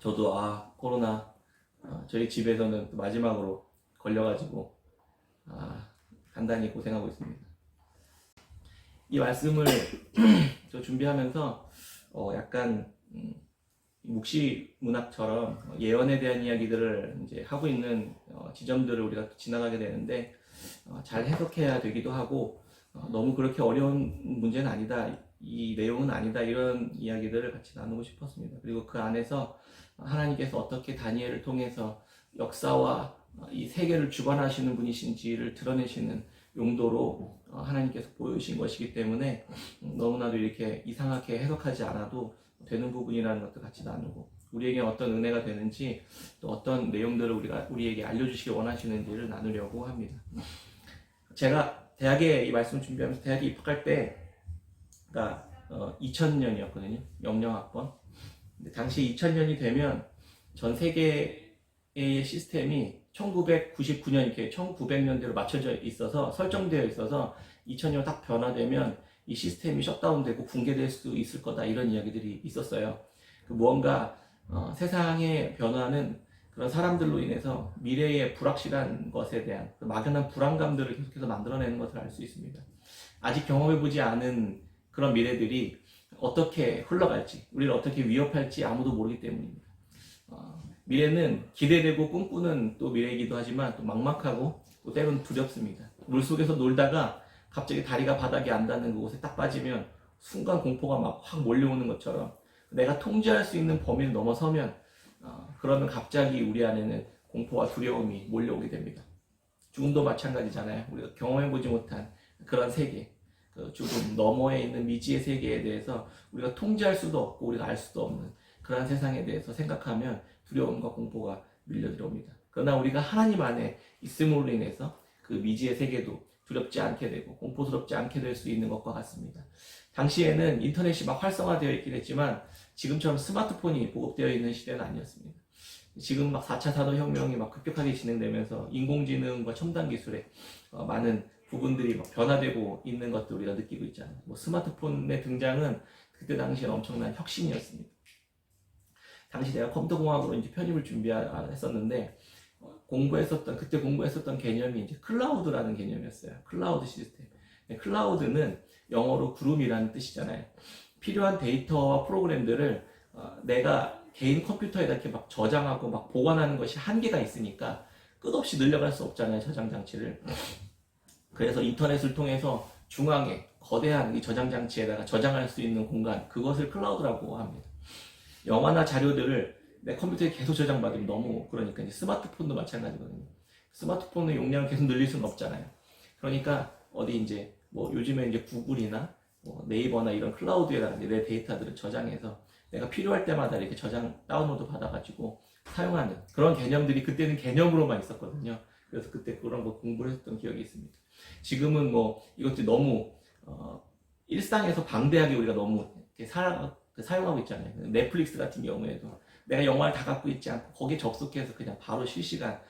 저도 코로나 저희 집에서는 또 마지막으로 걸려가지고 간단히 고생하고 있습니다. 이 말씀을 저 준비하면서 약간 묵시 문학처럼 예언에 대한 이야기들을 이제 하고 있는 지점들을 우리가 지나가게 되는데 잘 해석해야 되기도 하고 너무 그렇게 어려운 문제는 아니다, 이 내용은 아니다, 이런 이야기들을 같이 나누고 싶었습니다. 그리고 그 안에서 하나님께서 어떻게 다니엘을 통해서 역사와 이 세계를 주관하시는 분이신지를 드러내시는 용도로 하나님께서 보여주신 것이기 때문에 너무나도 이렇게 이상하게 해석하지 않아도 되는 부분이라는 것도 같이 나누고, 우리에게 어떤 은혜가 되는지 또 어떤 내용들을 우리에게 알려주시기 원하시는지를 나누려고 합니다. 제가 대학에 이 말씀 준비하면서 대학에 입학할 때가 2000년이었거든요. 영영학번. 당시 2000년이 되면 전 세계의 시스템이 1999년 이렇게 1900년대로 맞춰져 있어서 설정되어 있어서 2000년 딱 변화되면 이 시스템이 셧다운되고 붕괴될 수 있을 거다, 이런 이야기들이 있었어요. 무언가 세상의 변화는 그런 사람들로 인해서 미래의 불확실한 것에 대한 막연한 불안감들을 계속해서 만들어내는 것을 알 수 있습니다. 아직 경험해보지 않은 그런 미래들이 어떻게 흘러갈지, 우리를 어떻게 위협할지 아무도 모르기 때문입니다. 미래는 기대되고 꿈꾸는 또 미래이기도 하지만 또 막막하고 또 때로는 두렵습니다. 물속에서 놀다가 갑자기 다리가 바닥에 안 닿는 그곳에 딱 빠지면 순간 공포가 막 확 몰려오는 것처럼 내가 통제할 수 있는 범위를 넘어서면 그러면 갑자기 우리 안에는 공포와 두려움이 몰려오게 됩니다. 죽음도 마찬가지잖아요. 우리가 경험해보지 못한 그런 세계, 그 죽음 너머에 있는 미지의 세계에 대해서 우리가 통제할 수도 없고 우리가 알 수도 없는 그런 세상에 대해서 생각하면 두려움과 공포가 밀려 들어옵니다. 그러나 우리가 하나님 안에 있음으로 인해서 그 미지의 세계도 두렵지 않게 되고 공포스럽지 않게 될 수 있는 것과 같습니다. 당시에는 인터넷이 막 활성화되어 있긴 했지만 지금처럼 스마트폰이 보급되어 있는 시대는 아니었습니다. 지금 막 4차 산업혁명이 막 급격하게 진행되면서 인공지능과 첨단 기술에 많은 부분들이 막 변화되고 있는 것도 우리가 느끼고 있잖아요. 스마트폰의 등장은 그때 당시에 엄청난 혁신이었습니다. 당시 내가 컴퓨터공학으로 이제 편입을 준비했었는데 그때 공부했었던 개념이 이제 클라우드라는 개념이었어요. 클라우드 시스템. 클라우드는 영어로 구름이라는 뜻이잖아요. 필요한 데이터와 프로그램들을 내가 개인 컴퓨터에다 이렇게 막 저장하고 막 보관하는 것이 한계가 있으니까 끝없이 늘려갈 수 없잖아요, 저장 장치를. 그래서 인터넷을 통해서 중앙에 거대한 이 저장 장치에다가 저장할 수 있는 공간, 그것을 클라우드라고 합니다. 영화나 자료들을 내 컴퓨터에 계속 저장받으면 너무, 그러니까 이제 스마트폰도 마찬가지거든요. 스마트폰의 용량을 계속 늘릴 수는 없잖아요. 그러니까 어디 이제 요즘에 이제 구글이나 네이버나 이런 클라우드에다가 이제 내 데이터들을 저장해서 내가 필요할 때마다 이렇게 저장 다운로드 받아가지고 사용하는 그런 개념들이 그때는 개념으로만 있었거든요. 그래서 그때 그런 거 공부를 했던 기억이 있습니다. 지금은 이것들이 너무 일상에서 방대하게 우리가 너무 이렇게 사용하고 있잖아요. 넷플릭스 같은 경우에도 내가 영화를 다 갖고 있지 않고 거기에 접속해서 그냥 바로 실시간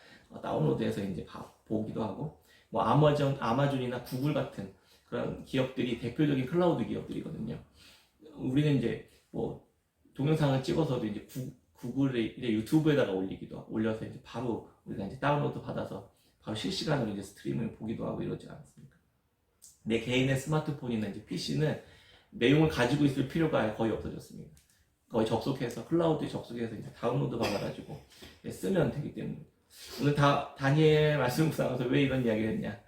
다운로드해서 이제 보기도 하고, 아마존이나 구글 같은 그런 기업들이 대표적인 클라우드 기업들이거든요. 우리는 이제 동영상을 찍어서도 이제 구글의 유튜브에다가 올려서 이제 바로 우리가 이제 다운로드 받아서 바로 실시간으로 이제 스트리밍을 보기도 하고 이러지 않습니까? 내 개인의 스마트폰이나 이제 PC는 내용을 가지고 있을 필요가 거의 없어졌습니다. 거의 클라우드에 접속해서 이제 다운로드 받아가지고 쓰면 되기 때문에. 오늘 다니엘 말씀 묵상에서 왜 이런 이야기를 했냐?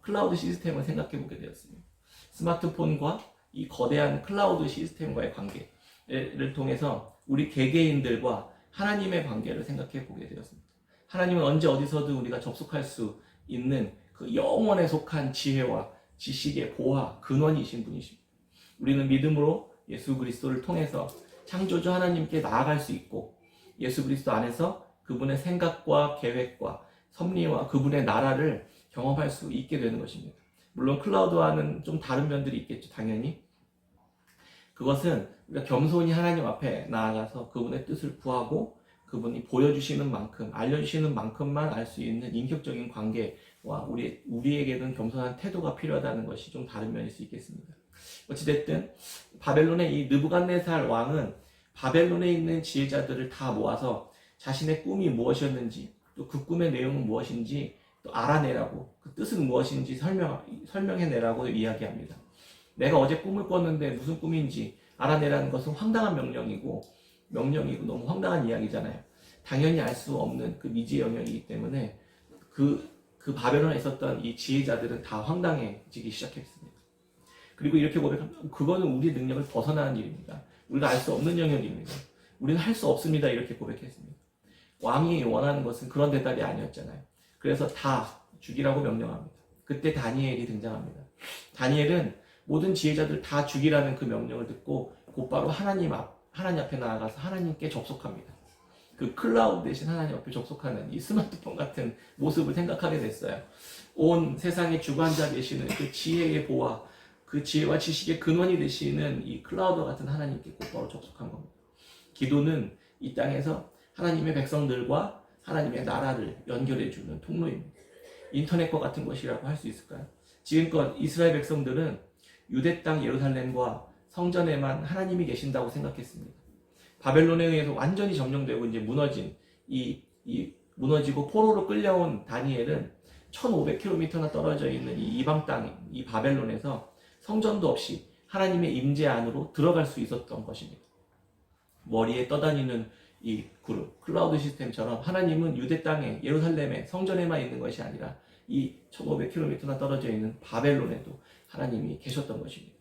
클라우드 시스템을 생각해 보게 되었습니다. 스마트폰과 이 거대한 클라우드 시스템과의 관계를 통해서 우리 개개인들과 하나님의 관계를 생각해 보게 되었습니다. 하나님은 언제 어디서든 우리가 접속할 수 있는 그 영원에 속한 지혜와 지식의 보화, 근원이신 분이십니다. 우리는 믿음으로 예수 그리스도를 통해서 창조주 하나님께 나아갈 수 있고, 예수 그리스도 안에서 그분의 생각과 계획과 섭리와 그분의 나라를 경험할 수 있게 되는 것입니다. 물론 클라우드와는 좀 다른 면들이 있겠죠, 당연히. 그것은 우리가 겸손히 하나님 앞에 나아가서 그분의 뜻을 구하고 그분이 보여주시는 만큼, 알려주시는 만큼만 알 수 있는 인격적인 관계와 우리에게는 겸손한 태도가 필요하다는 것이 좀 다른 면일 수 있겠습니다. 어찌됐든 바벨론의 이 느부갓네살 왕은 바벨론에 있는 지혜자들을 다 모아서 자신의 꿈이 무엇이었는지, 또 그 꿈의 내용은 무엇인지 또 알아내라고, 그 뜻은 무엇인지 설명해내라고 이야기합니다. 내가 어제 꿈을 꿨는데 무슨 꿈인지 알아내라는 것은 황당한 명령이고 너무 황당한 이야기잖아요. 당연히 알 수 없는 그 미지의 영역이기 때문에 그 바벨론에 있었던 이 지혜자들은 다 황당해지기 시작했습니다. 그리고 이렇게 고백합니다. 그거는 우리의 능력을 벗어나는 일입니다. 우리가 알 수 없는 영역입니다. 우리는 할 수 없습니다. 이렇게 고백했습니다. 왕이 원하는 것은 그런 대답이 아니었잖아요. 그래서 다 죽이라고 명령합니다. 그때 다니엘이 등장합니다. 다니엘은 모든 지혜자들 다 죽이라는 그 명령을 듣고 곧바로 하나님 앞에 나아가서 하나님께 접속합니다. 그 클라우드 대신 하나님 앞에 접속하는 이 스마트폰 같은 모습을 생각하게 됐어요. 온 세상의 주관자 되시는 그 지혜의 보화, 그 지혜와 지식의 근원이 되시는 이 클라우드 같은 하나님께 곧바로 접속한 겁니다. 기도는 이 땅에서 하나님의 백성들과 하나님의 나라를 연결해주는 통로입니다. 인터넷과 같은 것이라고 할 수 있을까요? 지금껏 이스라엘 백성들은 유대 땅 예루살렘과 성전에만 하나님이 계신다고 생각했습니다. 바벨론에 의해서 완전히 점령되고 이제 무너지고 포로로 끌려온 다니엘은 1500km나 떨어져 있는 이 이방 땅, 이 바벨론에서 성전도 없이 하나님의 임재 안으로 들어갈 수 있었던 것입니다. 머리에 떠다니는 이 그룹, 클라우드 시스템처럼 하나님은 유대 땅에, 예루살렘에, 성전에만 있는 것이 아니라 이 1500km나 떨어져 있는 바벨론에도 하나님이 계셨던 것입니다.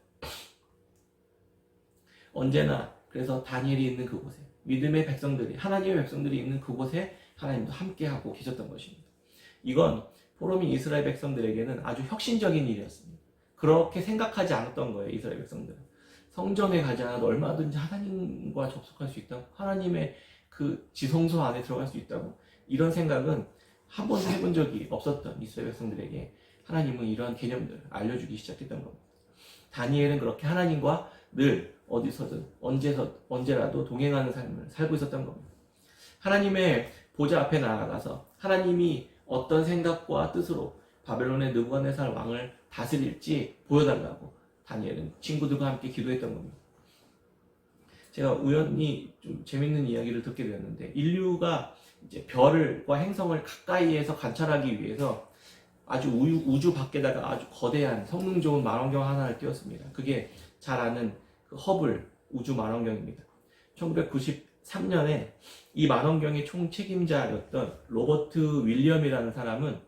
언제나 그래서 다니엘이 있는 그곳에, 믿음의 백성들이, 하나님의 백성들이 있는 그곳에 하나님도 함께하고 계셨던 것입니다. 이건 포로민 이스라엘 백성들에게는 아주 혁신적인 일이었습니다. 그렇게 생각하지 않았던 거예요, 이스라엘 백성들은. 성전에 가지 않아도 얼마든지 하나님과 접속할 수 있다고, 하나님의 그 지성소 안에 들어갈 수 있다고, 이런 생각은 한 번도 해본 적이 없었던 이스라엘 백성들에게 하나님은 이러한 개념들을 알려주기 시작했던 겁니다. 다니엘은 그렇게 하나님과 늘 어디서든 언제라도 동행하는 삶을 살고 있었던 겁니다. 하나님의 보좌 앞에 나아가서 하나님이 어떤 생각과 뜻으로 바벨론의 느부갓네살 왕을 다스릴지 보여달라고 다니엘은 친구들과 함께 기도했던 겁니다. 제가 우연히 좀 재밌는 이야기를 듣게 되었는데, 인류가 이제 별과 행성을 가까이에서 관찰하기 위해서 아주 우주 밖에다가 아주 거대한 성능 좋은 망원경 하나를 띄웠습니다. 그게 잘 아는 그 허블 우주 망원경입니다. 1993년에 이 망원경의 총 책임자였던 로버트 윌리엄이라는 사람은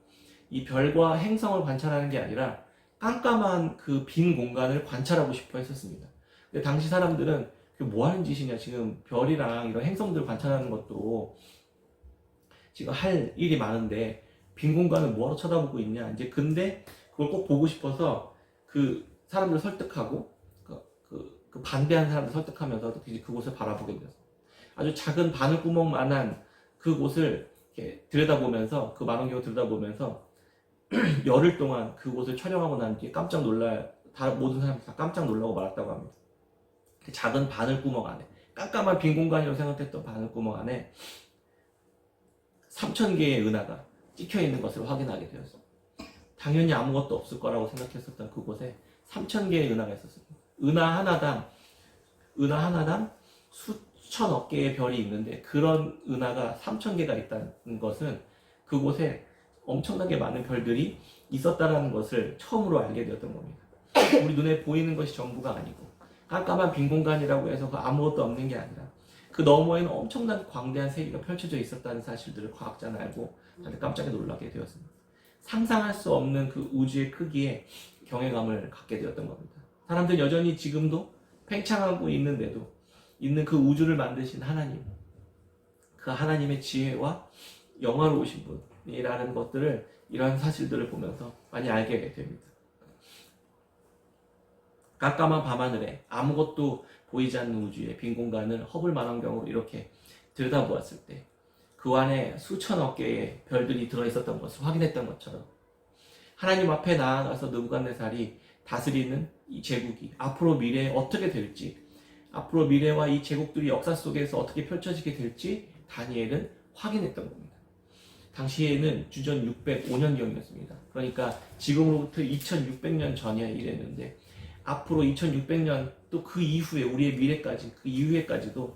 이 별과 행성을 관찰하는 게 아니라 깜깜한 그 빈 공간을 관찰하고 싶어 했었습니다. 근데 당시 사람들은 그게 뭐 하는 짓이냐, 지금 별이랑 이런 행성들 관찰하는 것도 지금 할 일이 많은데 빈 공간을 뭐하러 쳐다보고 있냐. 이제 근데 그걸 꼭 보고 싶어서 그 사람들 설득하고 그 반대하는 사람들 설득하면서 그곳을 바라보게 되었어요. 아주 작은 바늘구멍만한 그곳을 이렇게 들여다보면서, 그 망원경을 들여다보면서 열흘 동안 그곳을 촬영하고 난 뒤에 모든 사람들이 다 깜짝 놀라고 말았다고 합니다. 그 작은 바늘구멍 안에, 깜깜한 빈 공간이라고 생각했던 바늘구멍 안에 3000개의 은하가 찍혀 있는 것을 확인하게 되었습니다. 당연히 아무것도 없을 거라고 생각했었던 그곳에 3000개의 은하가 있었습니다. 은하 하나당 수천억 개의 별이 있는데, 그런 은하가 3000개가 있다는 것은 그곳에 엄청나게 많은 별들이 있었다는 것을 처음으로 알게 되었던 겁니다. 우리 눈에 보이는 것이 전부가 아니고 깜깜한 빈 공간이라고 해서 아무것도 없는 게 아니라 그 너머에는 엄청난 광대한 세계가 펼쳐져 있었다는 사실들을 과학자는 알고 다들 깜짝 놀라게 되었습니다. 상상할 수 없는 그 우주의 크기에 경외감을 갖게 되었던 겁니다. 사람들은 여전히 지금도 팽창하고 있는데도 있는 그 우주를 만드신 하나님, 그 하나님의 지혜와 영화로우신 분이라는 것들을, 이러한 사실들을 보면서 많이 알게 됩니다. 깜깜한 밤하늘에 아무것도 보이지 않는 우주의 빈 공간을 허블 망원경으로 이렇게 들여다보았을 때 그 안에 수천억 개의 별들이 들어있었던 것을 확인했던 것처럼, 하나님 앞에 나아가서 느부갓네살이 다스리는 이 제국이 앞으로 미래에 어떻게 될지, 앞으로 미래와 이 제국들이 역사 속에서 어떻게 펼쳐지게 될지 다니엘은 확인했던 겁니다. 당시에는 주전 605년경이었습니다. 그러니까 지금으로부터 2600년 전에 이랬는데, 앞으로 2600년 또 그 이후에 우리의 미래까지, 그 이후에까지도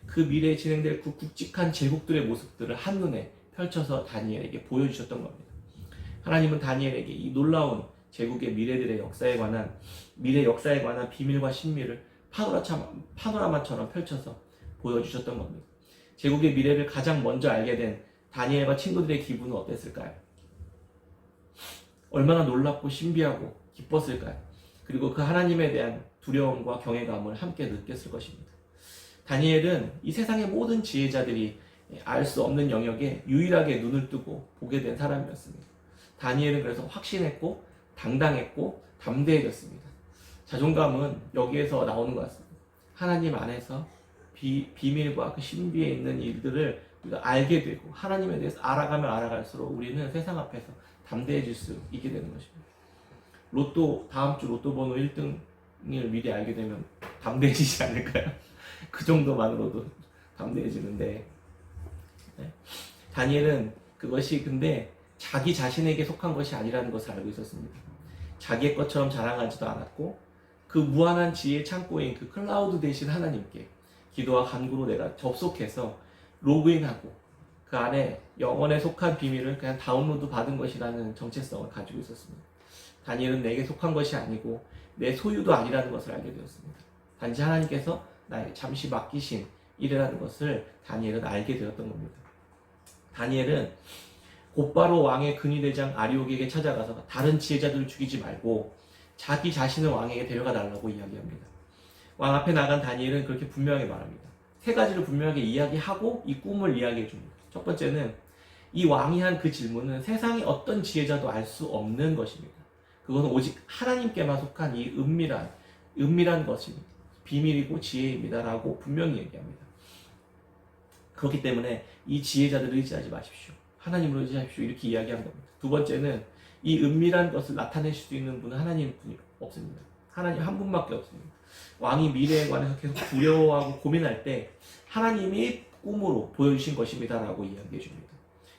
그 미래에 진행될 그 굵직한 제국들의 모습들을 한눈에 펼쳐서 다니엘에게 보여주셨던 겁니다. 하나님은 다니엘에게 이 놀라운 제국의 미래 역사에 관한 비밀과 신비를 파노라마처럼 펼쳐서 보여주셨던 겁니다. 제국의 미래를 가장 먼저 알게 된 다니엘과 친구들의 기분은 어땠을까요? 얼마나 놀랍고 신비하고 기뻤을까요? 그리고 그 하나님에 대한 두려움과 경외감을 함께 느꼈을 것입니다. 다니엘은 이 세상의 모든 지혜자들이 알 수 없는 영역에 유일하게 눈을 뜨고 보게 된 사람이었습니다. 다니엘은 그래서 확신했고 당당했고 담대해졌습니다. 자존감은 여기에서 나오는 것 같습니다. 하나님 안에서 비밀과 그 신비에 있는 일들을 우리가 알게 되고 하나님에 대해서 알아가면 알아갈수록 우리는 세상 앞에서 담대해질 수 있게 되는 것입니다. 다음 주 로또 번호 1등을 미리 알게 되면 담대해지지 않을까요? 그 정도만으로도 담대해지는데, 네. 다니엘은 그것이 근데 자기 자신에게 속한 것이 아니라는 것을 알고 있었습니다. 자기의 것처럼 자랑하지도 않았고 그 무한한 지혜의 창고인 그 클라우드 대신 하나님께 기도와 간구로 내가 접속해서 로그인하고 그 안에 영원에 속한 비밀을 그냥 다운로드 받은 것이라는 정체성을 가지고 있었습니다. 다니엘은 내게 속한 것이 아니고 내 소유도 아니라는 것을 알게 되었습니다. 단지 하나님께서 나에게 잠시 맡기신 일이라는 것을 다니엘은 알게 되었던 겁니다. 다니엘은 곧바로 왕의 근위대장 아리옥에게 찾아가서 다른 지혜자들을 죽이지 말고 자기 자신을 왕에게 데려가 달라고 이야기합니다. 왕 앞에 나간 다니엘은 그렇게 분명하게 말합니다. 세 가지를 분명하게 이야기하고 이 꿈을 이야기해 줍니다. 첫 번째는 이 왕이 한 그 질문은 세상의 어떤 지혜자도 알 수 없는 것입니다. 그것은 오직 하나님께만 속한 이 은밀한 것입니다. 비밀이고 지혜입니다라고 분명히 얘기합니다. 그렇기 때문에 이 지혜자들을 의지하지 마십시오. 하나님을 의지하십시오. 이렇게 이야기한 겁니다. 두 번째는 이 은밀한 것을 나타낼 수 있는 분은 하나님뿐이 없습니다. 하나님 한 분밖에 없습니다. 왕이 미래에 관해서 계속 두려워하고 고민할 때 하나님이 꿈으로 보여주신 것입니다라고 이야기해 줍니다.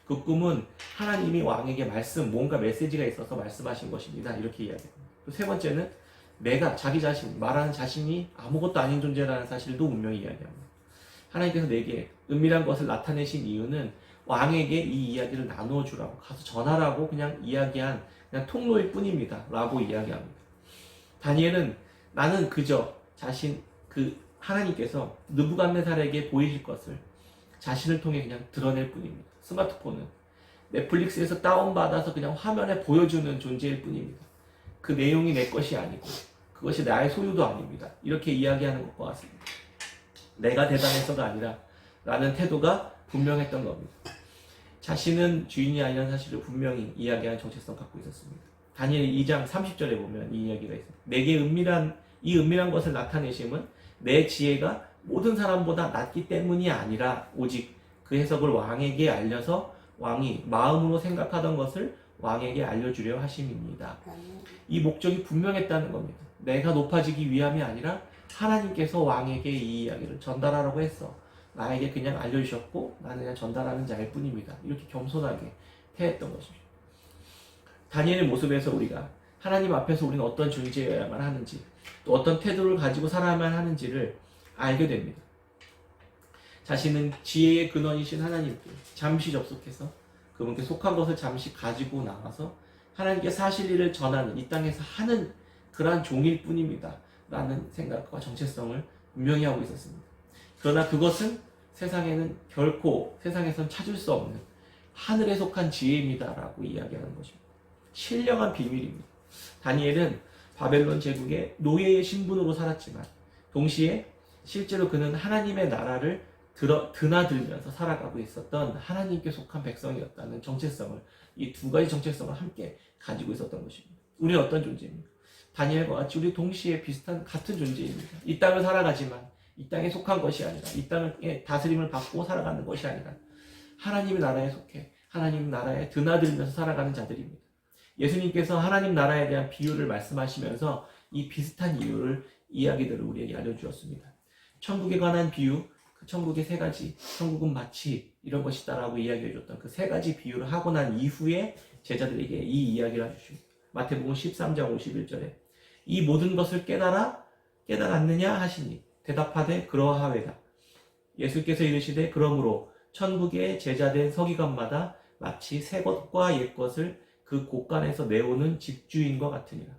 그 꿈은 하나님이 왕에게 뭔가 메시지가 있어서 말씀하신 것입니다. 이렇게 이야기합니다. 또 세 번째는 말하는 자신이 아무것도 아닌 존재라는 사실도 분명히 이야기합니다. 하나님께서 내게 은밀한 것을 나타내신 이유는 왕에게 이 이야기를 나누어 주라고, 가서 전하라고 그냥 그냥 통로일 뿐입니다 라고 이야기합니다. 다니엘은 나는 그저 하나님께서 느부갓네살에게 보이실 것을 자신을 통해 그냥 드러낼 뿐입니다. 스마트폰은 넷플릭스에서 다운받아서 그냥 화면에 보여주는 존재일 뿐입니다. 그 내용이 내 것이 아니고 그것이 나의 소유도 아닙니다. 이렇게 이야기하는 것과 같습니다. 내가 대단해서가 아니라 라는 태도가 분명했던 겁니다. 자신은 주인이 아니라는 사실을 분명히 이야기하는 정체성 갖고 있었습니다. 다니엘 2장 30절에 보면 이 이야기가 있습니다. 내게 이 은밀한 것을 나타내심은 내 지혜가 모든 사람보다 낫기 때문이 아니라 오직 그 해석을 왕에게 알려서 왕이 마음으로 생각하던 것을 왕에게 알려주려 하심입니다. 이 목적이 분명했다는 겁니다. 내가 높아지기 위함이 아니라 하나님께서 왕에게 이 이야기를 전달하라고 했어. 나에게 그냥 알려주셨고 나는 그냥 전달하는 자일 뿐입니다. 이렇게 겸손하게 태했던 것입니다. 다니엘의 모습에서 우리가 하나님 앞에서 우리는 어떤 존재여야만 하는지, 또 어떤 태도를 가지고 살아야만 하는지를 알게 됩니다. 자신은 지혜의 근원이신 하나님께 잠시 접속해서 그분께 속한 것을 잠시 가지고 나와서 하나님께 사실 일을 전하는, 이 땅에서 하는 그러한 종일 뿐입니다 라는 생각과 정체성을 분명히 하고 있었습니다. 그러나 그것은 세상에선 찾을 수 없는 하늘에 속한 지혜입니다 라고 이야기하는 것입니다. 신령한 비밀입니다. 다니엘은 바벨론 제국의 노예의 신분으로 살았지만 동시에 실제로 그는 하나님의 나라를 드나들면서 살아가고 있었던 하나님께 속한 백성이었다는 정체성을, 이 두 가지 정체성을 함께 가지고 있었던 것입니다. 우리는 어떤 존재입니까? 다니엘과 같이 우리 동시에 같은 존재입니다. 이 땅을 살아가지만 이 땅에 속한 것이 아니라, 이 땅의 다스림을 받고 살아가는 것이 아니라 하나님의 나라에 속해 하나님 나라에 드나들면서 살아가는 자들입니다. 예수님께서 하나님 나라에 대한 비유를 말씀하시면서 이 비슷한 이야기들을 우리에게 알려주었습니다. 천국에 관한 비유, 그 천국의 세 가지, 천국은 마치 이런 것이다라고 이야기해줬던 그 세 가지 비유를 하고 난 이후에 제자들에게 이 이야기를 해주십니다. 마태복음 13장 51절에 이 모든 것을 깨달았느냐 하시니 대답하되 그러하외다. 예수께서 이르시되 그러므로 천국의 제자된 서기관마다 마치 새 것과 옛 것을 그 곳간에서 내오는 집주인과 같으니라.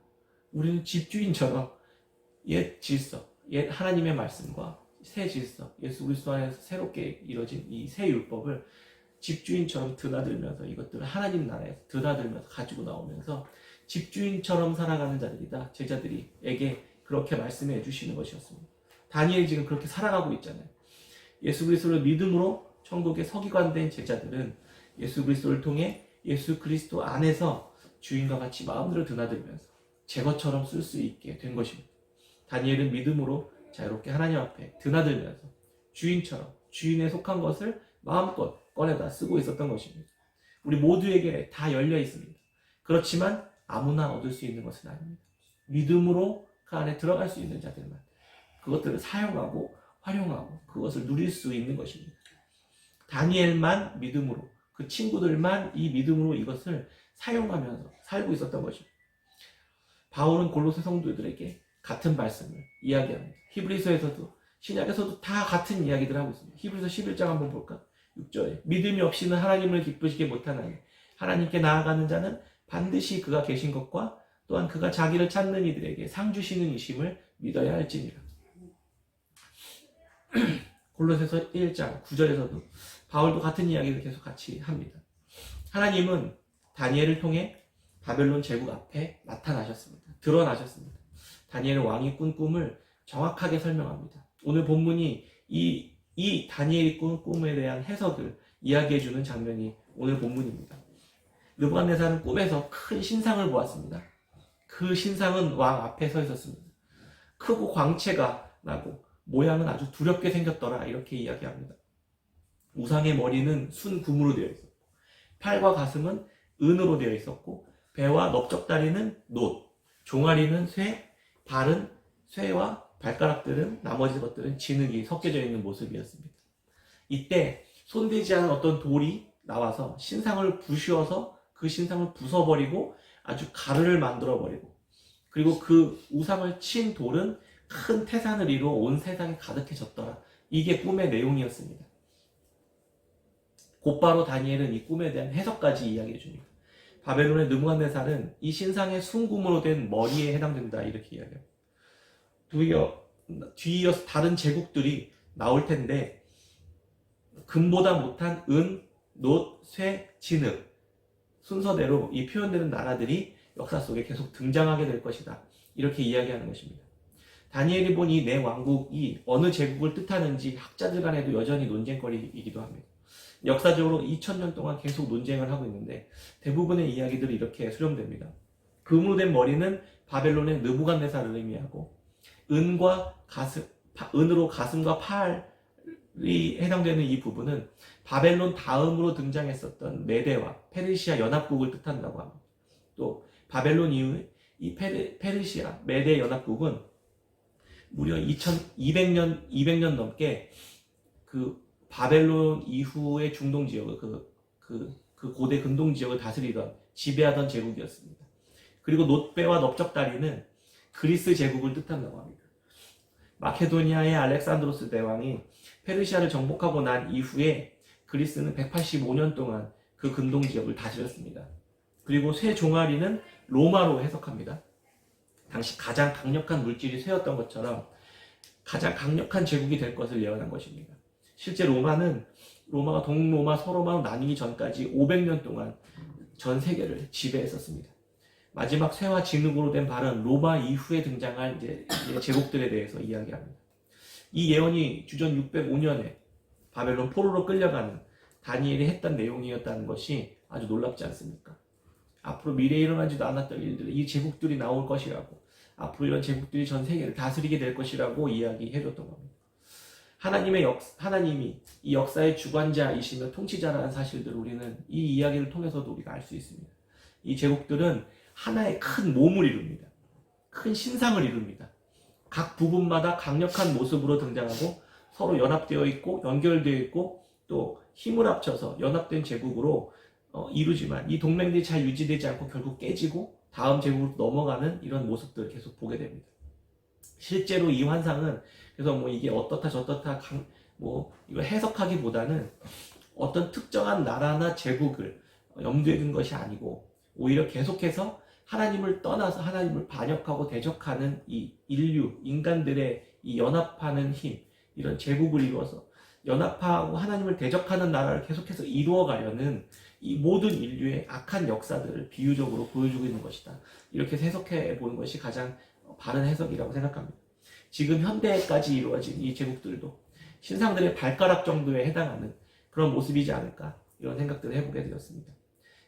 우리는 집주인처럼 옛 질서, 옛 하나님의 말씀과 새 질서, 예수 그리스도 안에서 새롭게 이루어진 이 새 율법을 집주인처럼 드나들면서 이것들을 하나님 나라에서 드나들면서 가지고 나오면서 집주인처럼 살아가는 자들이다. 제자들이에게 그렇게 말씀해 주시는 것이었습니다. 다니엘이 지금 그렇게 살아가고 있잖아요. 예수 그리스도를 믿음으로 천국의 서기관된 제자들은 예수 그리스도를 통해 예수 그리스도 안에서 주인과 같이 마음대로 드나들면서 제 것처럼 쓸 수 있게 된 것입니다. 다니엘은 믿음으로 자유롭게 하나님 앞에 드나들면서 주인처럼 주인에 속한 것을 마음껏 꺼내다 쓰고 있었던 것입니다. 우리 모두에게 다 열려 있습니다. 그렇지만 아무나 얻을 수 있는 것은 아닙니다. 믿음으로 그 안에 들어갈 수 있는 자들만 그것들을 사용하고 활용하고 그것을 누릴 수 있는 것입니다. 다니엘만 믿음으로, 그 친구들만 이 믿음으로 이것을 사용하면서 살고 있었던 것입니다. 바울은 골로새 성도들에게 같은 말씀을 이야기합니다. 히브리서에서도 신약에서도 다 같은 이야기들을 하고 있습니다. 히브리서 11장 한번 볼까? 6절에 믿음이 없이는 하나님을 기쁘시게 못하나니 하나님께 나아가는 자는 반드시 그가 계신 것과 또한 그가 자기를 찾는 이들에게 상 주시는 이심을 믿어야 할지니라. 골로새서 1장 9절에서도 바울도 같은 이야기를 계속 같이 합니다. 하나님은 다니엘을 통해 바벨론 제국 앞에 나타나셨습니다. 드러나셨습니다. 다니엘은 왕이 꾼 꿈을 정확하게 설명합니다. 오늘 본문이 이 다니엘이 꾼 꿈에 대한 해석을 이야기해주는 장면이 오늘 본문입니다. 느부갓네살은 꿈에서 큰 신상을 보았습니다. 그 신상은 왕 앞에 서 있었습니다. 크고 광채가 나고 모양은 아주 두렵게 생겼더라 이렇게 이야기합니다. 우상의 머리는 순금으로 되어 있었고 팔과 가슴은 은으로 되어 있었고 배와 넓적다리는 놋, 종아리는 쇠, 발은 쇠와 발가락들은 나머지 것들은 진흙이 섞여져 있는 모습이었습니다. 이때 손대지 않은 어떤 돌이 나와서 신상을 부수어서 그 신상을 부숴버리고 아주 가루를 만들어버리고 그리고 그 우상을 친 돌은 큰 태산을 이루어 온 세상에 가득해졌더라. 이게 꿈의 내용이었습니다. 곧바로 다니엘은 이 꿈에 대한 해석까지 이야기해 줍니다. 바벨론의 느부갓네살은 이 신상의 순금으로 된 머리에 해당된다 이렇게 이야기합니다. 뒤이어서 다른 제국들이 나올 텐데 금보다 못한 은, 놋, 쇠, 진흙 순서대로 이 표현되는 나라들이 역사 속에 계속 등장하게 될 것이다. 이렇게 이야기하는 것입니다. 다니엘이 본 이 네 왕국이 어느 제국을 뜻하는지 학자들 간에도 여전히 논쟁거리이기도 합니다. 역사적으로 2000년 동안 계속 논쟁을 하고 있는데 대부분의 이야기들이 이렇게 수렴됩니다. 금으로 된 머리는 바벨론의 느부갓네살을 의미하고 은으로 가슴과 팔이 해당되는 이 부분은 바벨론 다음으로 등장했었던 메대와 페르시아 연합국을 뜻한다고 합니다. 또 바벨론 이후에 이 페르시아, 메대 연합국은 무려 2200년 넘게 그 바벨론 이후의 중동 지역을 그 고대 근동 지역을 다스리던 지배하던 제국이었습니다. 그리고 놋배와 넓적다리는 그리스 제국을 뜻한다고 합니다. 마케도니아의 알렉산드로스 대왕이 페르시아를 정복하고 난 이후에 그리스는 185년 동안 그 근동 지역을 다스렸습니다. 그리고 쇠 종아리는 로마로 해석합니다. 당시 가장 강력한 물질이 쇠였던 것처럼 가장 강력한 제국이 될 것을 예언한 것입니다. 실제 로마가 동로마, 서로마로 나뉘기 전까지 500년 동안 전 세계를 지배했었습니다. 마지막 쇠와 진흙으로 된 발은 로마 이후에 등장할 이제 제국들에 대해서 이야기합니다. 이 예언이 주전 605년에 바벨론 포로로 끌려가는 다니엘이 했던 내용이었다는 것이 아주 놀랍지 않습니까? 앞으로 미래에 일어나지도 않았던 일들, 이 제국들이 나올 것이라고, 앞으로 이런 제국들이 전 세계를 다스리게 될 것이라고 이야기해줬던 겁니다. 하나님이 이 역사의 주관자이시며 통치자라는 사실들을 우리는 이 이야기를 통해서도 우리가 알 수 있습니다. 이 제국들은 하나의 큰 몸을 이룹니다. 큰 신상을 이룹니다. 각 부분마다 강력한 모습으로 등장하고 서로 연합되어 있고 연결되어 있고 또 힘을 합쳐서 연합된 제국으로 이루지만 이 동맹들이 잘 유지되지 않고 결국 깨지고 다음 제국으로 넘어가는 이런 모습들을 계속 보게 됩니다. 실제로 이 환상은 그래서 뭐 이게 어떻다 저떻다 뭐 이거 해석하기보다는 어떤 특정한 나라나 제국을 염두에 둔 것이 아니고 오히려 계속해서 하나님을 떠나서 하나님을 반역하고 대적하는 이 인류, 인간들의 이 연합하는 힘, 이런 제국을 이루어서 연합하고 하나님을 대적하는 나라를 계속해서 이루어가려는 이 모든 인류의 악한 역사들을 비유적으로 보여주고 있는 것이다. 이렇게 해석해 보는 것이 가장 바른 해석이라고 생각합니다. 지금 현대까지 이루어진 이 제국들도 신상들의 발가락 정도에 해당하는 그런 모습이지 않을까 이런 생각들을 해보게 되었습니다.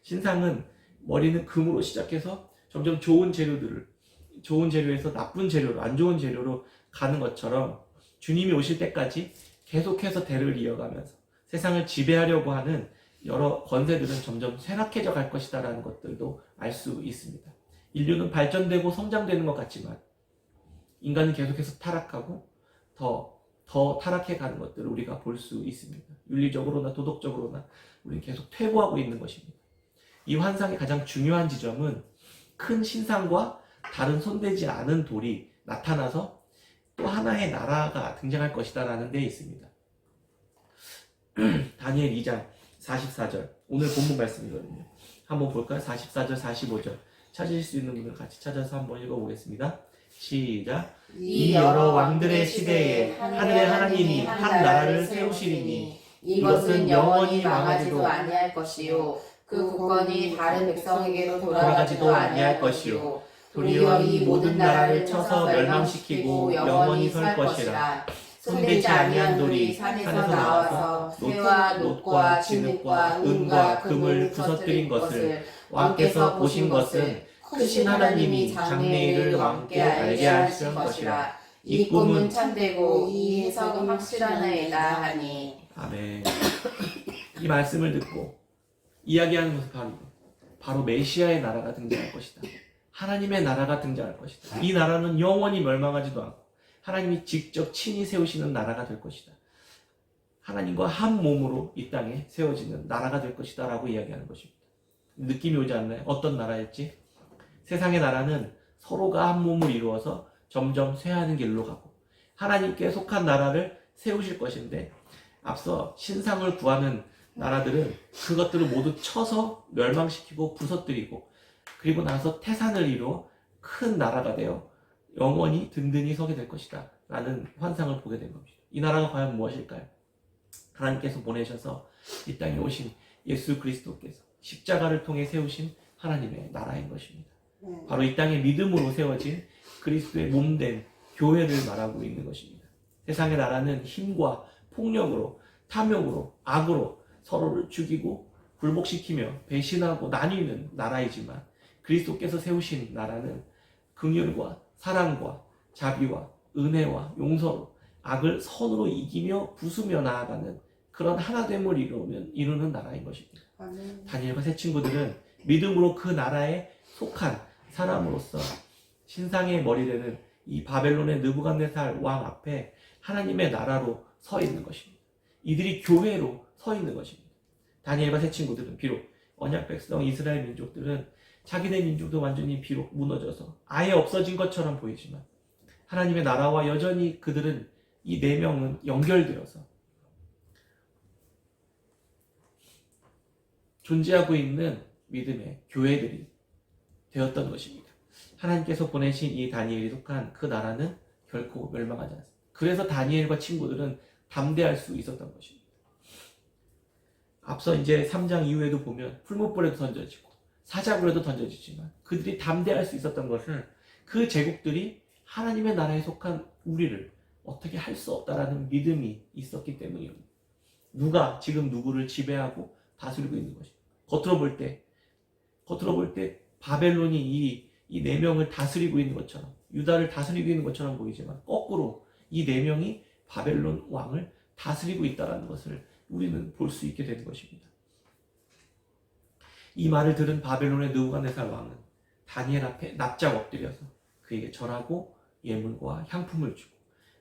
신상은 머리는 금으로 시작해서 점점 좋은 재료에서 나쁜 재료로, 안 좋은 재료로 가는 것처럼 주님이 오실 때까지 계속해서 대를 이어가면서 세상을 지배하려고 하는 여러 권세들은 점점 쇠락해져 갈 것이다라는 것들도 알 수 있습니다. 인류는 발전되고 성장되는 것 같지만 인간은 계속해서 타락하고 더 타락해 가는 것들을 우리가 볼 수 있습니다. 윤리적으로나 도덕적으로나 우리는 계속 퇴보하고 있는 것입니다. 이 환상의 가장 중요한 지점은 큰 신상과 다른 손대지 않은 돌이 나타나서 또 하나의 나라가 등장할 것이다 라는 데 있습니다. 다니엘 2장 44절 오늘 본문 말씀이거든요. 한번 볼까요? 44절 45절 찾으실 수 있는 분들 같이 찾아서 한번 읽어보겠습니다. 시작. 이 여러 왕들의 시대에 하늘의 하나님이 한 나라를 세우시리니 이것은 영원히 망하지도 아니할 것이요 그 국권이 다른 백성에게로 돌아가지도 아니할 것이요 도리어 이 모든 나라를 쳐서 멸망시키고 영원히 설 것이라. 손대지 아니한 돌이 산에서 나와서 새와 놋과 진흙과 은과 금을 부서뜨린 것을 왕께서 보신 것은 크신 하나님이 장래일을 왕께 알게 하실 것이라. 이 꿈은 참되고 이 해석은 확실하나이다 하니. 아멘. 이 말씀을 듣고 이야기하는 것은 바로 메시아의 나라가 등장할 것이다. 하나님의 나라가 등장할 것이다. 이 나라는 영원히 멸망하지도 않고 하나님이 직접 친히 세우시는 나라가 될 것이다. 하나님과 한 몸으로 이 땅에 세워지는 나라가 될 것이다 라고 이야기하는 것입니다. 느낌이 오지 않나요? 어떤 나라일지? 세상의 나라는 서로가 한 몸을 이루어서 점점 쇠하는 길로 가고 하나님께 속한 나라를 세우실 것인데 앞서 신상을 구하는 나라들은 그것들을 모두 쳐서 멸망시키고 부서뜨리고 그리고 나서 태산을 이루어 큰 나라가 되어 영원히 든든히 서게 될 것이다 라는 환상을 보게 된 겁니다. 이 나라가 과연 무엇일까요? 하나님께서 보내셔서 이 땅에 오신 예수 그리스도께서 십자가를 통해 세우신 하나님의 나라인 것입니다. 바로 이 땅에 믿음으로 세워진 그리스도의 몸된 교회를 말하고 있는 것입니다. 세상의 나라는 힘과 폭력으로 탐욕으로 악으로 서로를 죽이고 굴복시키며 배신하고 나뉘는 나라이지만 그리스도께서 세우신 나라는 긍휼과 사랑과 자비와 은혜와 용서로 악을 선으로 이기며 부수며 나아가는 그런 하나됨을 이루는 나라인 것입니다. 다니엘과 새 친구들은 믿음으로 그 나라에 속한 사람으로서 신상의 머리되는 이 바벨론의 느부갓네살 왕 앞에 하나님의 나라로 서 있는 것입니다. 이들이 교회로 서 있는 것입니다. 다니엘과 새 친구들은 비록 언약 백성 이스라엘 민족들은 자기네 민족도 완전히 비록 무너져서 아예 없어진 것처럼 보이지만 하나님의 나라와 여전히 그들은 이 네 명은 연결되어서 존재하고 있는 믿음의 교회들이 되었던 것입니다. 하나님께서 보내신 이 다니엘이 속한 그 나라는 결코 멸망하지 않습니다. 그래서 다니엘과 친구들은 담대할 수 있었던 것입니다. 앞서 이제 3장 이후에도 보면 풀무불에도 던져지고 사자굴에도 던져지지만 그들이 담대할 수 있었던 것은 그 제국들이 하나님의 나라에 속한 우리를 어떻게 할 수 없다라는 믿음이 있었기 때문입니다. 누가 지금 누구를 지배하고 다스리고 있는 것입니다. 겉으로 볼 때 바벨론이 이 네 명을 다스리고 있는 것처럼 유다를 다스리고 있는 것처럼 보이지만 거꾸로 이 네 명이 바벨론 왕을 다스리고 있다는 것을 우리는 볼 수 있게 되는 것입니다. 이 말을 들은 바벨론의 느부갓네살 왕은 다니엘 앞에 납작 엎드려서 그에게 절하고 예물과 향품을 주고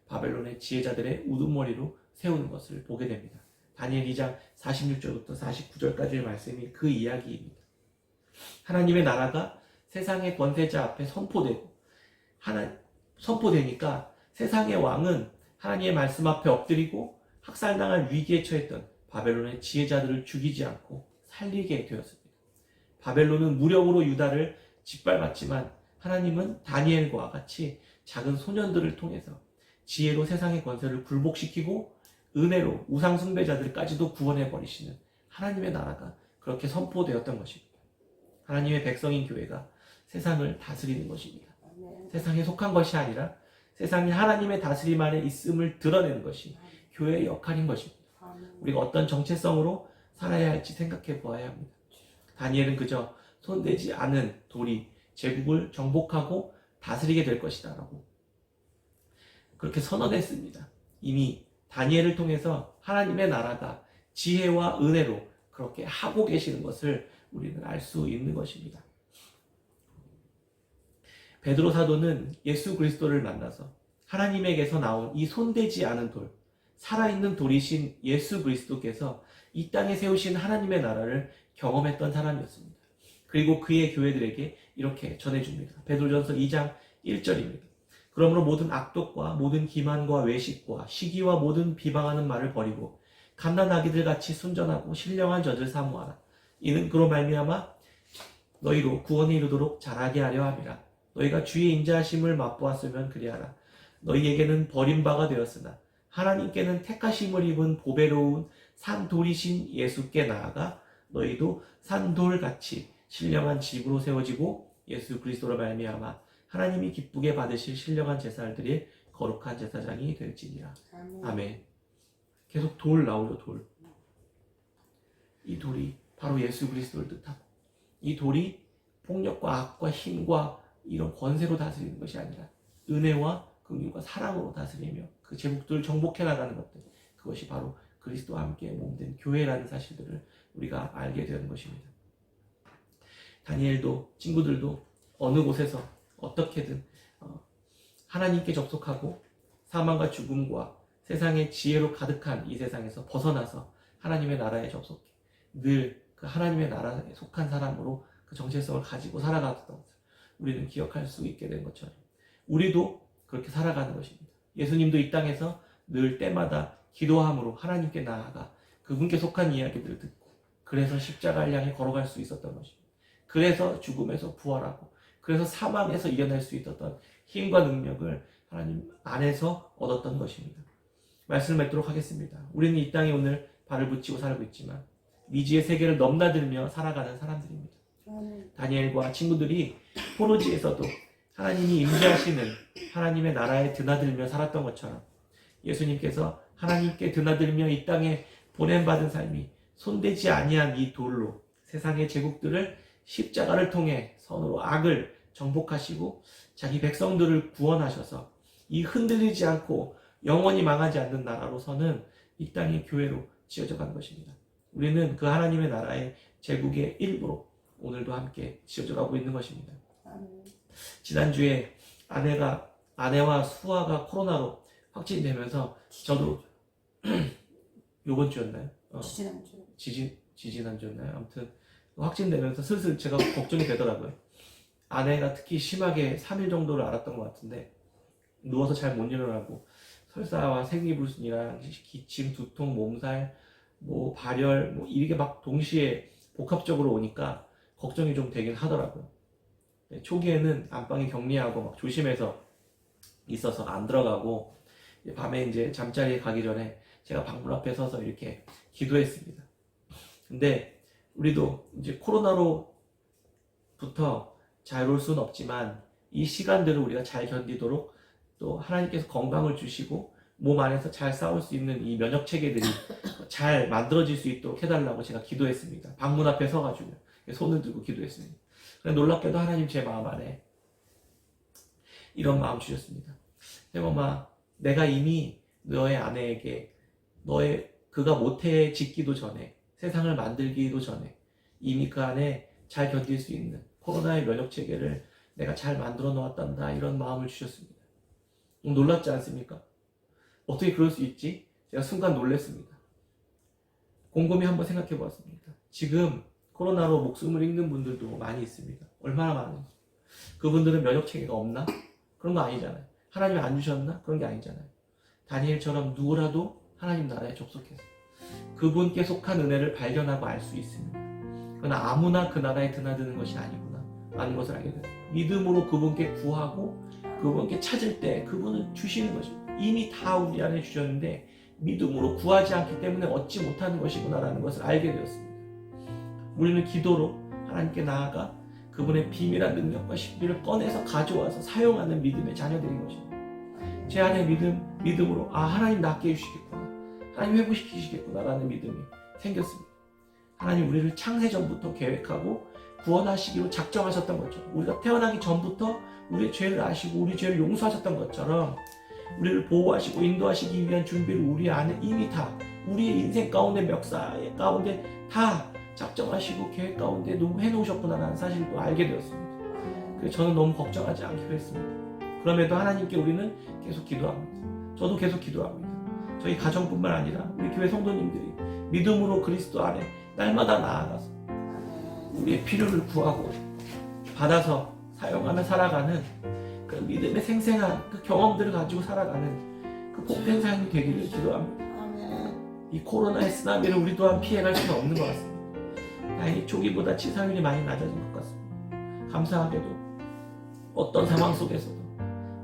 바벨론의 지혜자들의 우두머리로 세우는 것을 보게 됩니다. 다니엘 2장 46절부터 49절까지의 말씀이 그 이야기입니다. 하나님의 나라가 세상의 권세자 앞에 선포되고 선포되니까 세상의 왕은 하나님의 말씀 앞에 엎드리고 학살당할 위기에 처했던 바벨론의 지혜자들을 죽이지 않고 살리게 되었습니다. 바벨론은 무력으로 유다를 짓밟았지만 하나님은 다니엘과 같이 작은 소년들을 통해서 지혜로 세상의 권세를 굴복시키고 은혜로 우상 숭배자들까지도 구원해 버리시는 하나님의 나라가 그렇게 선포되었던 것입니다. 하나님의 백성인 교회가 세상을 다스리는 것입니다. 세상에 속한 것이 아니라 세상이 하나님의 다스림 안에 있음을 드러내는 것이 교회의 역할인 것입니다. 우리가 어떤 정체성으로 살아야 할지 생각해 보아야 합니다. 다니엘은 그저 손대지 않은 돌이 제국을 정복하고 다스리게 될 것이다 라고 그렇게 선언했습니다. 이미 다니엘을 통해서 하나님의 나라가 지혜와 은혜로 그렇게 하고 계시는 것을 우리는 알 수 있는 것입니다. 베드로 사도는 예수 그리스도를 만나서 하나님에게서 나온 이 손대지 않은 돌, 살아있는 돌이신 예수 그리스도께서 이 땅에 세우신 하나님의 나라를 경험했던 사람이었습니다. 그리고 그의 교회들에게 이렇게 전해줍니다. 베드로전서 2장 1절입니다. 그러므로 모든 악독과 모든 기만과 외식과 시기와 모든 비방하는 말을 버리고 갓난아기들 같이 순전하고 신령한 젖을 사모하라. 이는 그로 말미암아 너희로 구원에 이르도록 자라게 하려 함이라. 너희가 주의 인자하심을 맛보았으면 그리하라. 너희에게는 버림바가 되었으나 하나님께는 택하심을 입은 보배로운 산돌이신 예수께 나아가 너희도 산돌같이 신령한 집으로 세워지고 예수 그리스도로 말미암아 하나님이 기쁘게 받으실 신령한 제사들이 거룩한 제사장이 될지니라. 아멘. 계속 돌 나오죠. 돌. 이 돌이 바로 예수 그리스도를 뜻하고 이 돌이 폭력과 악과 힘과 이런 권세로 다스리는 것이 아니라 은혜와 긍휼과 사랑으로 다스리며 그 제국들을 정복해 나가는 것들, 그것이 바로 그리스도와 함께 몸된 교회라는 사실들을 우리가 알게 되는 것입니다. 다니엘도 친구들도 어느 곳에서 어떻게든 하나님께 접속하고 사망과 죽음과 세상의 지혜로 가득한 이 세상에서 벗어나서 하나님의 나라에 접속해 늘 그 하나님의 나라에 속한 사람으로 그 정체성을 가지고 살아갔던 것을 우리는 기억할 수 있게 된 것처럼 우리도 그렇게 살아가는 것입니다. 예수님도 이 땅에서 늘 때마다 기도함으로 하나님께 나아가 그분께 속한 이야기들을 듣고 그래서 십자가를 향해 걸어갈 수 있었던 것입니다. 그래서 죽음에서 부활하고 그래서 사망에서 이겨낼 수 있었던 힘과 능력을 하나님 안에서 얻었던 것입니다. 말씀을 맺도록 하겠습니다. 우리는 이 땅에 오늘 발을 붙이고 살고 있지만 미지의 세계를 넘나들며 살아가는 사람들입니다. 다니엘과 친구들이 포로지에서도 하나님이 임재하시는 하나님의 나라에 드나들며 살았던 것처럼 예수님께서 하나님께 드나들며 이 땅에 보냄받은 삶이 손대지 아니한 이 돌로 세상의 제국들을 십자가를 통해 선으로 악을 정복하시고 자기 백성들을 구원하셔서 이 흔들리지 않고 영원히 망하지 않는 나라로서는 이 땅의 교회로 지어져 간 것입니다. 우리는 그 하나님의 나라의 제국의 일부로 오늘도 함께 지어져 가고 있는 것입니다. 지난주에 아내와 수아가 코로나로 확진되면서 저도 요번 주였나요? 지지난주였나요? 아무튼 확진되면서 슬슬 제가 걱정이 되더라고요. 아내가 특히 심하게 3일 정도를 앓았던 것 같은데 누워서 잘 못 일어나고 설사와 생리불순이랑 기침, 두통, 몸살, 발열 이게 막 동시에 복합적으로 오니까 걱정이 좀 되긴 하더라고요. 초기에는 안방에 격리하고 막 조심해서 있어서 안 들어가고 밤에 이제 잠자리에 가기 전에 제가 방문 앞에 서서 이렇게 기도했습니다. 근데 우리도 이제 코로나로부터 자유로울 수는 없지만 이 시간들을 우리가 잘 견디도록 또 하나님께서 건강을 주시고 몸 안에서 잘 싸울 수 있는 이 면역 체계들이 잘 만들어질 수 있도록 해달라고 제가 기도했습니다. 방문 앞에 서가지고 손을 들고 기도했습니다. 그런데 놀랍게도 하나님 제 마음 안에 이런 마음 주셨습니다. 태범아, 내가 이미 너의 아내에게 그가 모태 짓기도 전에 세상을 만들기도 전에 이미 그 안에 잘 견딜 수 있는 코로나의 면역 체계를 내가 잘 만들어 놓았단다, 이런 마음을 주셨습니다. 놀랍지 않습니까? 어떻게 그럴 수 있지? 제가 순간 놀랐습니다. 곰곰이 한번 생각해 보았습니다. 지금 코로나로 목숨을 잃는 분들도 많이 있습니다. 얼마나 많은지. 그분들은 면역 체계가 없나? 그런 거 아니잖아요. 하나님이 안 주셨나? 그런 게 아니잖아요. 다니엘처럼 누구라도 하나님 나라에 접속해서 그분께 속한 은혜를 발견하고 알 수 있습니다. 그러나 아무나 그 나라에 드나드는 것이 아니구나 라는 것을 알게 됐어요. 믿음으로 그분께 구하고 그분께 찾을 때 그분은 주시는 것입니다. 이미 다 우리 안에 주셨는데 믿음으로 구하지 않기 때문에 얻지 못하는 것이구나 라는 것을 알게 되었습니다. 우리는 기도로 하나님께 나아가 그분의 비밀한 능력과 신비를 꺼내서 가져와서 사용하는 믿음의 자녀들인 것입니다. 제 안에 믿음으로 하나님 낫게 해주시겠구나, 하나님 회복시키시겠구나 라는 믿음이 생겼습니다. 하나님 우리를 창세전부터 계획하고 구원하시기로 작정하셨던 것처럼, 우리가 태어나기 전부터 우리의 죄를 아시고 우리 죄를 용서하셨던 것처럼 우리를 보호하시고 인도하시기 위한 준비를 우리 안에 이미 다 우리의 인생 가운데 멱사 가운데 다 작정하시고 계획 가운데 해놓으셨구나라는 사실을 또 알게 되었습니다. 그래서 저는 너무 걱정하지 않기로 했습니다. 그럼에도 하나님께 우리는 계속 기도합니다. 저도 계속 기도합니다. 저희 가정뿐만 아니라 우리 교회 성도님들이 믿음으로 그리스도 안에 날마다 나아가서 우리의 필요를 구하고 받아서 사용하며 살아가는 그 믿음의 생생한 그 경험들을 가지고 살아가는 그 복된 삶이 되기를 기도합니다. 이 코로나의 쓰나미를 우리 또한 피해갈 수는 없는 것 같습니다. 다행히 초기보다 치사율이 많이 낮아진 것 같습니다. 감사하게도 어떤 상황 속에서도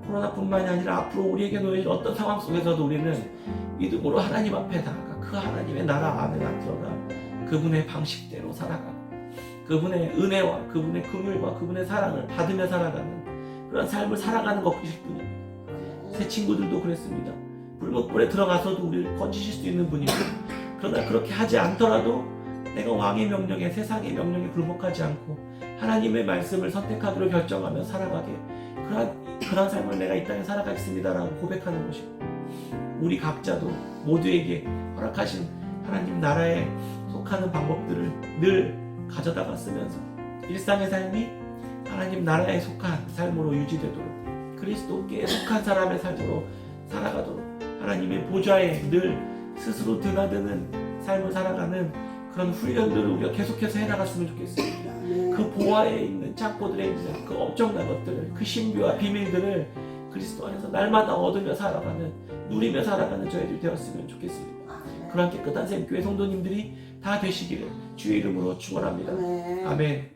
코로나뿐만이 아니라 앞으로 우리에게 놓여질 어떤 상황 속에서도 우리는 믿음으로 하나님 앞에 나아가 그 하나님의 나라 안에 들어가 그분의 방식대로 살아가고 그분의 은혜와 그분의 긍휼과 그분의 사랑을 받으며 살아가는 그런 삶을 살아가는 것이실 뿐입니다. 새 친구들도 그랬습니다. 불목불에 들어가서도 우리를 건지실 수 있는 분이고, 그러나 그렇게 하지 않더라도 내가 왕의 명령에 세상의 명령에 굴복하지 않고 하나님의 말씀을 선택하기로 결정하며 살아가게 그러한 삶을 내가 이 땅에 살아가겠습니다라고 고백하는 것이고, 우리 각자도 모두에게 허락하신 하나님 나라에 속하는 방법들을 늘 가져다가 쓰면서 일상의 삶이 하나님 나라에 속한 삶으로 유지되도록 그리스도께 속한 사람의 삶으로 살아가도록 하나님의 보좌에 늘 스스로 드나드는 삶을 살아가는 그런 훈련들을 우리가 계속해서 해나갔으면 좋겠습니다. 그 보화에 있는 창고들에 있는 그 엄청난 것들을, 그 신비와 비밀들을 그리스도 안에서 날마다 얻으며 살아가는, 누리며 살아가는 저희들이 되었으면 좋겠습니다. 그런 깨끗한 샘교회 성도님들이 다 되시기를 주의 이름으로 축원합니다. 아멘.